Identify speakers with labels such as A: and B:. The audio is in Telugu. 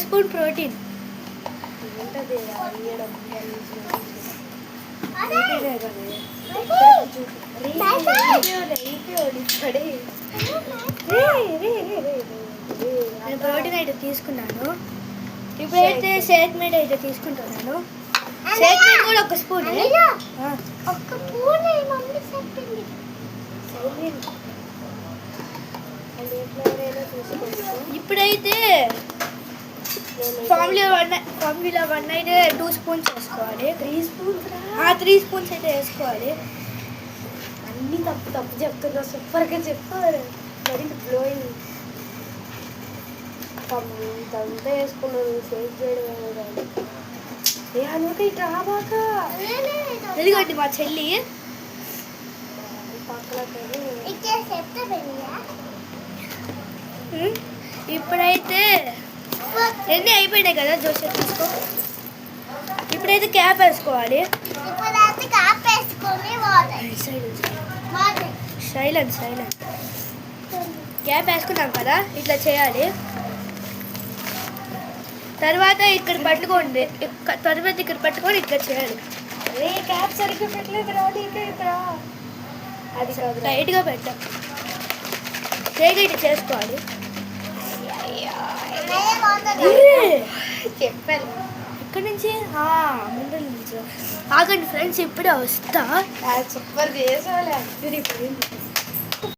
A: Spoon protein. నేను ప్రోటీన్ అయితే తీసుకున్నాను. ఇప్పుడైతే షేక్ మేడ్ అయితే తీసుకుంటున్నాను. షేక్ మేడ్ కూడా ఒక స్పూన్. ఇప్పుడైతే ఫార్ములా 1 అయితే 2 స్పూన్స్ వేసుకోవాలి. 3 స్పూన్స్ అయితే వేసుకోవాలి.
B: అన్ని తప్పు చెప్తున్నా. సూపర్గా చెప్పారు. మరి గ్లోయింగ్ అంతా వేసుకున్నాను. షేక్ చేయడం అనుక ఇట్లా బాగా
A: ఎందుకంటే మా చెల్లి ఇప్పుడైతే ఎన్ని అయిపోయినాయి కదా జోసెఫ్ తీసుకో. ఇప్పుడైతే క్యాప్ వేసుకోవాలి. సైలెంట్ క్యాప్ వేసుకున్నాం కదా, ఇట్లా చేయాలి. తర్వాత ఇక్కడ పట్టుకోండి, ఇట్లా చేయాలి.
B: క్యాప్ సరిగ్గా పెట్టలేదు రా. అది
A: టైట్గా పెట్టాం. ఇట్లా చేసుకోవాలి.
B: చెప్పాను
A: ఇక్కడ నుంచి ముందు నుంచి. ఆగండి ఫ్రెండ్స్, ఇప్పుడే వస్తా.
B: సూపర్ చేసేవాళ్ళు.